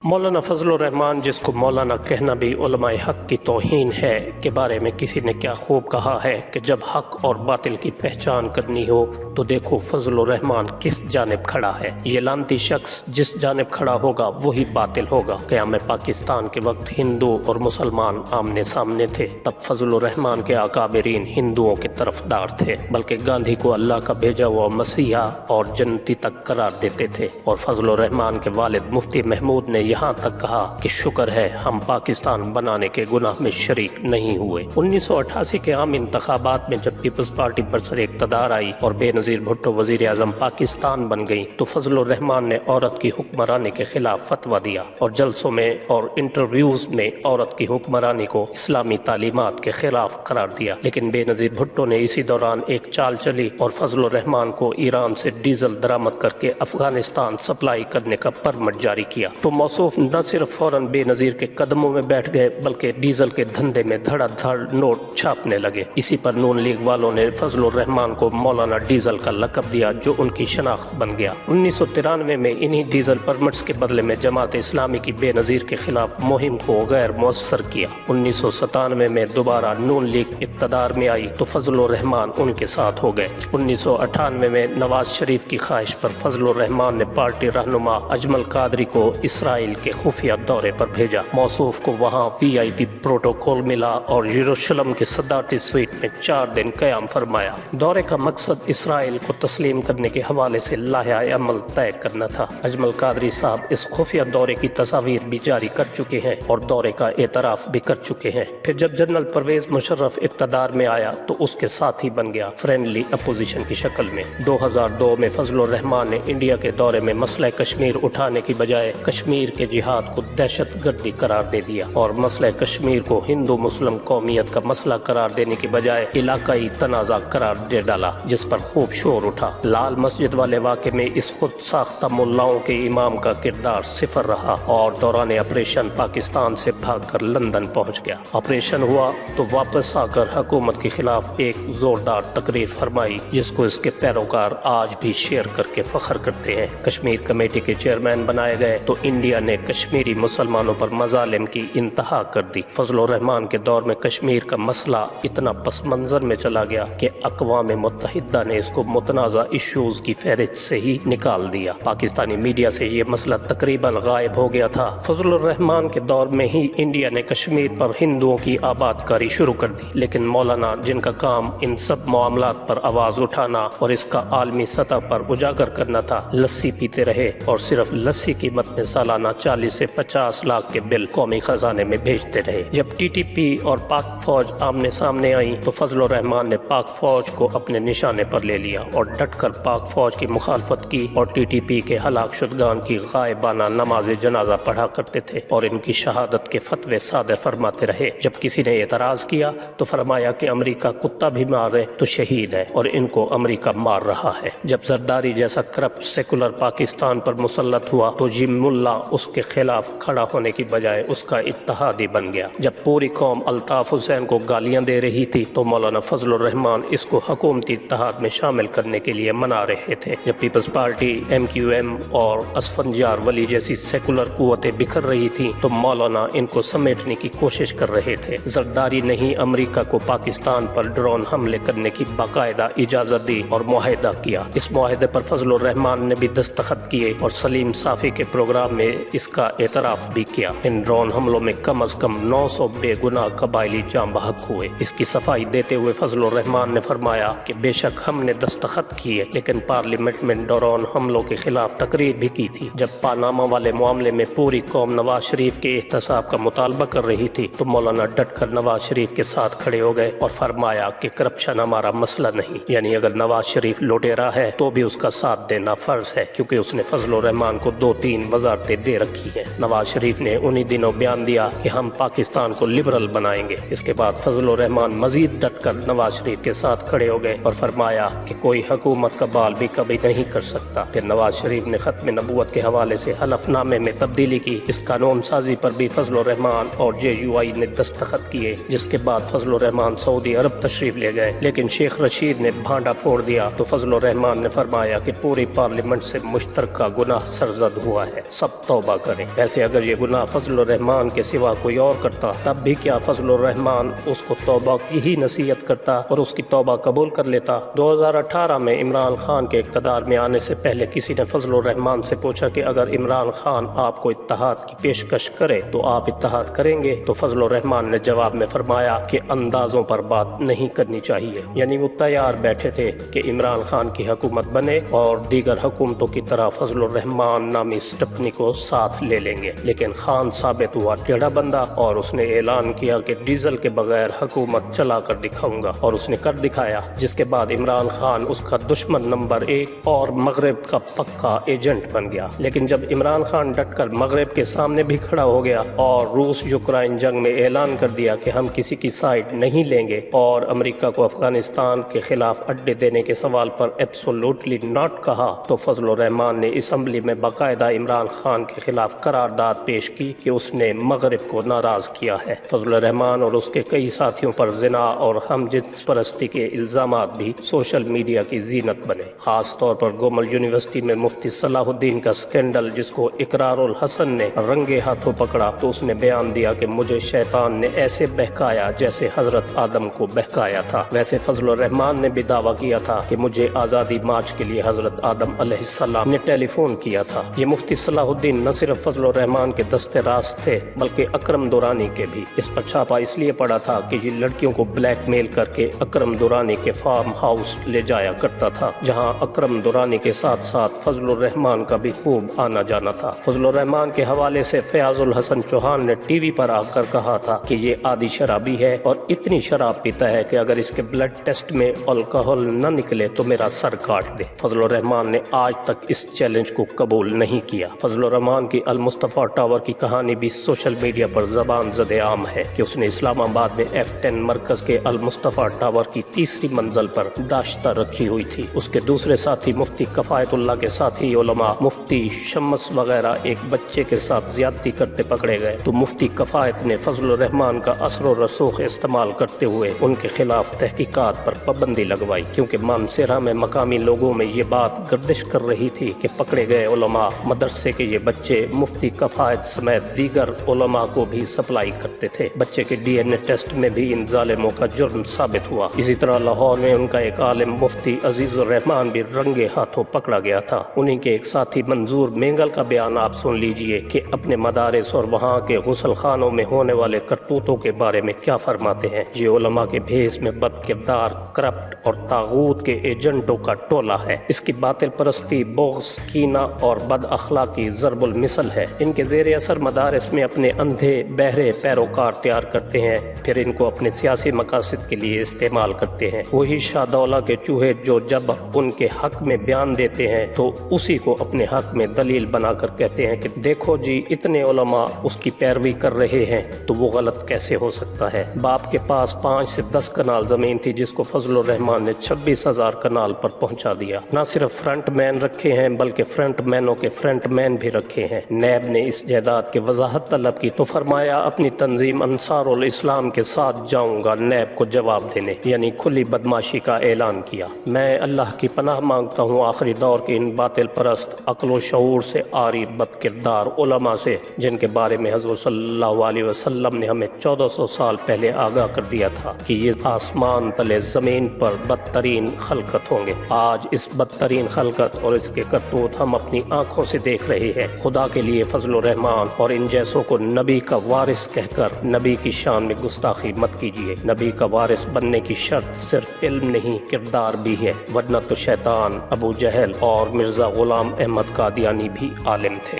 مولانا فضل الرحمان، جس کو مولانا کہنا بھی علماء حق کی توہین ہے، کے بارے میں کسی نے کیا خوب کہا ہے کہ جب حق اور باطل کی پہچان کرنی ہو تو دیکھو فضل الرحمان کس جانب کھڑا ہے۔ یہ لعنتی شخص جس جانب کھڑا ہوگا وہی باطل ہوگا۔ قیام پاکستان کے وقت ہندو اور مسلمان آمنے سامنے تھے، تب فضل الرحمان کے اکابرین ہندوؤں کے طرفدار تھے، بلکہ گاندھی کو اللہ کا بھیجا ہوا مسیحا اور جنتی تک قرار دیتے تھے، اور فضل الرحمان کے والد مفتی محمود نے یہاں تک کہا کہ شکر ہے ہم پاکستان بنانے کے گناہ میں شریک نہیں ہوئے۔ 1988 کے عام انتخابات میں جب پیپلز پارٹی برسر اقتدار آئی اور بے نظیر بھٹو وزیر اعظم پاکستان بن گئی تو فضل الرحمان نے عورت کی حکمرانی کے خلاف فتویٰ دیا اور جلسوں میں اور انٹرویوز میں عورت کی حکمرانی کو اسلامی تعلیمات کے خلاف قرار دیا، لیکن بے نظیر بھٹو نے اسی دوران ایک چال چلی اور فضل الرحمان کو ایران سے ڈیزل درآمد کر کے افغانستان سپلائی کرنے کا پرمٹ جاری کیا، تو موصوف نہ صرف فوراً بے نظیر کے قدموں میں بیٹھ گئے بلکہ ڈیزل کے دھندے میں دھڑا دھڑ نوٹ چھاپنے لگے۔ اسی پر نون لیگ والوں نے فضل الرحمان کو مولانا ڈیزل کا لقب دیا، جو ان کی شناخت بن گیا۔ 1993 میں انہی ڈیزل پرمٹس کے بدلے میں جماعت اسلامی کی بے نظیر کے خلاف مہم کو غیر مؤثر کیا۔ 1997 میں دوبارہ نون لیگ اقتدار میں آئی تو فضل الرحمان ان کے ساتھ ہو گئے۔ 1998 میں نواز شریف کی خواہش پر فضل الرحمان نے پارٹی رہنما اجمل قادری کو اسرائیل کے خفیہ دورے پر بھیجا۔ موصوف کو وہاں VIP پروٹوکول ملا اور یروشلم کے صدارتی سویٹ میں 4 دن قیام فرمایا۔ دورے کا مقصد اسرائیل کو تسلیم کرنے کے حوالے سے لائحہ عمل طے کرنا تھا۔ اجمل قادری صاحب اس خفیہ دورے کی تصاویر بھی جاری کر چکے ہیں اور دورے کا اعتراف بھی کر چکے ہیں۔ پھر جب جنرل پرویز مشرف اقتدار میں آیا تو اس کے ساتھ ہی بن گیا، فرینڈلی اپوزیشن کی شکل میں۔ 2002 میں فضل الرحمان نے انڈیا کے دورے میں مسئلہ کشمیر اٹھانے کی بجائے کشمیر کے جہاد کو دہشت گردی قرار دے دیا اور مسئلہ کشمیر کو ہندو مسلم قومیت کا مسئلہ قرار دینے کی بجائے علاقائی تنازع قرار دے ڈالا، جس پر خوب شور اٹھا۔ لال مسجد والے واقعے میں اس خود ساختہ ملاؤں کے امام کا کردار صفر رہا اور دوران آپریشن پاکستان سے بھاگ کر لندن پہنچ گیا۔ آپریشن ہوا تو واپس آ کر حکومت کے خلاف ایک زوردار تقریر فرمائی، جس کو اس کے پیروکار آج بھی شیئر کر کے فخر کرتے ہیں۔ کشمیر کمیٹی کے چیئرمین بنائے گئے تو انڈیا نے کشمیری مسلمانوں پر مظالم کی انتہا کر دی۔ فضل الرحمان کے دور میں کشمیر کا مسئلہ اتنا پس منظر میں چلا گیا کہ اقوام متحدہ نے اس کو متنازع ایشوز کی فہرست سے ہی نکال دیا۔ پاکستانی میڈیا سے یہ مسئلہ تقریباً غائب ہو گیا تھا۔ فضل الرحمان کے دور میں ہی انڈیا نے کشمیر پر ہندوؤں کی آباد کاری شروع کر دی، لیکن مولانا، جن کا کام ان سب معاملات پر آواز اٹھانا اور اس کا عالمی سطح پر اجاگر کرنا تھا، لسی پیتے رہے اور صرف لسی قیمت میں سالانہ 40 سے 50 لاکھ کے بل قومی خزانے میں بھیجتے رہے۔ جب TTP اور پاک فوج آمنے سامنے آئیں تو فضل الرحمان نے پاک فوج کو اپنے نشانے پر لے لیا اور ڈٹ کر پاک فوج کی مخالفت کی اور TTP کے ہلاک شدگان کی غائبانہ نماز جنازہ پڑھا کرتے تھے اور ان کی شہادت کے فتوے صادر فرماتے رہے۔ جب کسی نے اعتراض کیا تو فرمایا کہ امریکہ کتا بھی مارے تو شہید ہے اور ان کو امریکہ مار رہا ہے۔ جب زرداری جیسا کرپٹ سیکولر پاکستان پر مسلط ہوا تو جم ملا اس کے خلاف کھڑا ہونے کی بجائے اس کا اتحادی بن گیا۔ جب پوری قوم الطاف حسین کو گالیاں دے رہی تھی تو مولانا فضل الرحمان اس کو حکومتی اتحاد میں شامل کرنے کے لیے منا رہے تھے۔ جب پیپلز پارٹی، MQM اور اسفندیار ولی جیسی سیکولر قوتیں بکھر رہی تھیں تو مولانا ان کو سمیٹنے کی کوشش کر رہے تھے۔ زرداری نے ہی امریکہ کو پاکستان پر ڈرون حملے کرنے کی باقاعدہ اجازت دی اور معاہدہ کیا۔ اس معاہدے پر فضل الرحمان نے بھی دستخط کیے اور سلیم صافی کے پروگرام میں اس کا اعتراف بھی کیا۔ ان ڈرون حملوں میں کم از کم 900 بے گناہ قبائلی جاں بحق ہوئے۔ اس کی صفائی دیتے ہوئے فضل الرحمان نے فرمایا کہ بے شک ہم نے دستخط کیے لیکن پارلیمنٹ میں ڈرون حملوں کے خلاف تقریر بھی کی تھی۔ جب پاناما والے معاملے میں پوری قوم نواز شریف کے احتساب کا مطالبہ کر رہی تھی تو مولانا ڈٹ کر نواز شریف کے ساتھ کھڑے ہو گئے اور فرمایا کہ کرپشن ہمارا مسئلہ نہیں، یعنی اگر نواز شریف لوٹیرا ہے تو بھی اس کا ساتھ دینا فرض ہے، کیونکہ اس نے فضل الرحمان کو 2-3 وزارتیں دے رکھی ہیں۔ نواز شریف نے انہی دنوں بیان دیا کہ ہم پاکستان کو لبرل بنائیں گے۔ اس کے بعد فضل الرحمان مزید ڈٹ کر نواز شریف کے ساتھ کھڑے ہو گئے اور فرمایا کہ کوئی حکومت کا بال بھی کبھی نہیں کر سکتا۔ پھر نواز شریف نے ختم نبوت کے حوالے سے حلف نامے میں تبدیلی کی۔ اس قانون سازی پر بھی فضل الرحمان اور JUI نے دستخط کیے، جس کے بعد فضل الرحمان سعودی عرب تشریف لے گئے، لیکن شیخ رشید نے بھانڈا پھوڑ دیا تو فضل الرحمان نے فرمایا کہ پوری پارلیمنٹ سے مشترکہ گناہ سرزد ہوا ہے، سب توبہ توبہ کریں۔ ویسے اگر یہ گناہ فضل الرحمان کے سوا کوئی اور کرتا تب بھی کیا فضل الرحمان اس کو توبہ کی ہی نصیحت کرتا اور اس کی توبہ قبول کر لیتا؟ 2018 میں عمران خان کے اقتدار میں آنے سے پہلے کسی نے فضل الرحمان سے پوچھا کہ اگر عمران خان آپ کو اتحاد کی پیشکش کرے تو آپ اتحاد کریں گے؟ تو فضل الرحمان نے جواب میں فرمایا کہ اندازوں پر بات نہیں کرنی چاہیے، یعنی وہ تیار بیٹھے تھے کہ عمران خان کی حکومت بنے اور دیگر حکومتوں کی طرح فضل الرحمان نامی سٹپنی کو ساتھ لے لیں گے، لیکن خان ثابت ہوا ٹیڑھا بندہ اور اس نے اعلان کیا کہ ڈیزل کے بغیر حکومت چلا کر دکھاؤں گا، اور اس نے کر دکھایا، جس کے بعد عمران خان اس کا دشمن نمبر 1 اور مغرب کا پکا ایجنٹ بن گیا۔ لیکن جب عمران خان ڈٹ کر مغرب کے سامنے بھی کھڑا ہو گیا اور روس یوکرائن جنگ میں اعلان کر دیا کہ ہم کسی کی سائیڈ نہیں لیں گے اور امریکہ کو افغانستان کے خلاف اڈے دینے کے سوال پر ایبسولوٹلی ناٹ کہا، تو فضل الرحمان نے اسمبلی میں باقاعدہ عمران خان کے خلاف قرارداد پیش کی کہ اس نے مغرب کو ناراض کیا ہے۔ فضل الرحمان اور اس کے کئی ساتھیوں پر زنا اور ہم جنس پرستی کے الزامات بھی سوشل میڈیا کی زینت بنے، خاص طور پر گومل یونیورسٹی میں مفتی صلاح الدین کا سکینڈل، جس کو اقرار الحسن نے رنگے ہاتھوں پکڑا تو اس نے بیان دیا کہ مجھے شیطان نے ایسے بہکایا جیسے حضرت آدم کو بہکایا تھا۔ ویسے فضل الرحمان نے بھی دعویٰ کیا تھا کہ مجھے آزادی مارچ کے لیے حضرت آدم علیہ السلام نے ٹیلی فون کیا تھا۔ یہ مفتی صلاح الدین نہ صرف فضل الرحمان کے دستے راست تھے بلکہ اکرم دورانی کے بھی۔ اس پر چھاپا اس لیے پڑا تھا کہ یہ لڑکیوں کو بلیک میل کر کے اکرم دورانی کے فارم ہاؤس لے جایا کرتا تھا، جہاں اکرم دورانی کے ساتھ ساتھ فضل الرحمان کا بھی خوب آنا جانا تھا۔ فضل الرحمان کے حوالے سے فیاض الحسن چوہان نے ٹی وی پر آ کر کہا تھا کہ یہ عادی شرابی ہے اور اتنی شراب پیتا ہے کہ اگر اس کے بلڈ ٹیسٹ میں الکحل نہ نکلے تو میرا سر کاٹ دے۔ فضل الرحمان نے آج تک اس چیلنج کو قبول نہیں کیا۔ فضل الرحمان کی المصطفیٰ ٹاور کی کہانی بھی سوشل میڈیا پر زبان زد عام ہے کہ اس نے اسلام آباد میں F10 مرکز کے المصطفیٰ ٹاور کی تیسری منزل پر داشتہ رکھی ہوئی تھی۔ اس کے دوسرے ساتھی مفتی کفایت اللہ کے ساتھی علماء مفتی شمس وغیرہ ایک بچے کے ساتھ زیادتی کرتے پکڑے گئے تو مفتی کفایت نے فضل الرحمان کا اثر و رسوخ استعمال کرتے ہوئے ان کے خلاف تحقیقات پر پابندی لگوائی، کیونکہ مانسہرہ میں مقامی لوگوں میں یہ بات گردش کر رہی تھی کہ پکڑے گئے علماء مدرسے کے یہ بچے مفتی کفایت سمیت دیگر علماء کو بھی سپلائی کرتے تھے۔ بچے کے DNA ٹیسٹ میں بھی ان ظالموں کا جرم ثابت ہوا۔ اسی طرح لاہور میں ان کا ایک عالم مفتی عزیز الرحمان بھی رنگے ہاتھوں پکڑا گیا تھا۔ انہی کے ایک ساتھی منظور مینگل کا بیان آپ سن لیجئے کہ اپنے مدارس اور وہاں کے غسل خانوں میں ہونے والے کرتوتوں کے بارے میں کیا فرماتے ہیں۔ یہ علماء کے بھیس میں بد کردار، کرپٹ اور طاغوت کے ایجنٹوں کا ٹولہ ہے۔ اس کی باطل پرستی، بغض، کینہ اور بد اخلاقی ضرب المثل ہے۔ ان کے زیر اثر مدارس میں اپنے اندھے بہرے پیروکار تیار کرتے ہیں، پھر ان کو اپنے سیاسی مقاصد کے لیے استعمال کرتے ہیں۔ وہی شاہ دولہ کے چوہے جو جب ان کے حق میں بیان دیتے ہیں تو اسی کو اپنے حق میں دلیل بنا کر کہتے ہیں کہ دیکھو جی اتنے علماء اس کی پیروی کر رہے ہیں تو وہ غلط کیسے ہو سکتا ہے۔ باپ کے پاس 5 سے 10 کنال زمین تھی جس کو فضل الرحمان نے 26,000 کنال پر پہنچا دیا۔ نہ صرف فرنٹ مین رکھے ہیں بلکہ فرنٹ مینوں کے فرنٹ مین بھی رکھے ہیں۔ نیب نے اس جائیداد کی وضاحت طلب کی تو فرمایا اپنی تنظیم انصار الاسلام کے ساتھ جاؤں گا نیب کو جواب دینے، یعنی کھلی بدماشی کا اعلان کیا۔ میں اللہ کی پناہ مانگتا ہوں آخری دور کے ان باطل پرست، عقل و شعور سے عاری بد کردار علماء سے، جن کے بارے میں حضور صلی اللہ علیہ وسلم نے ہمیں 1400 سال پہلے آگاہ کر دیا تھا کہ یہ آسمان تلے زمین پر بدترین خلقت ہوں گے۔ آج اس بدترین خلقت اور اس کے کرتوت ہم اپنی آنکھوں سے دیکھ رہے ہیں۔ خدا کے لیے فضل الرحمان اور ان جیسوں کو نبی کا وارث کہہ کر نبی کی شان میں گستاخی مت کیجیے۔ نبی کا وارث بننے کی شرط صرف علم نہیں کردار بھی ہے، ورنہ تو شیطان، ابو جہل اور مرزا غلام احمد قادیانی بھی عالم تھے۔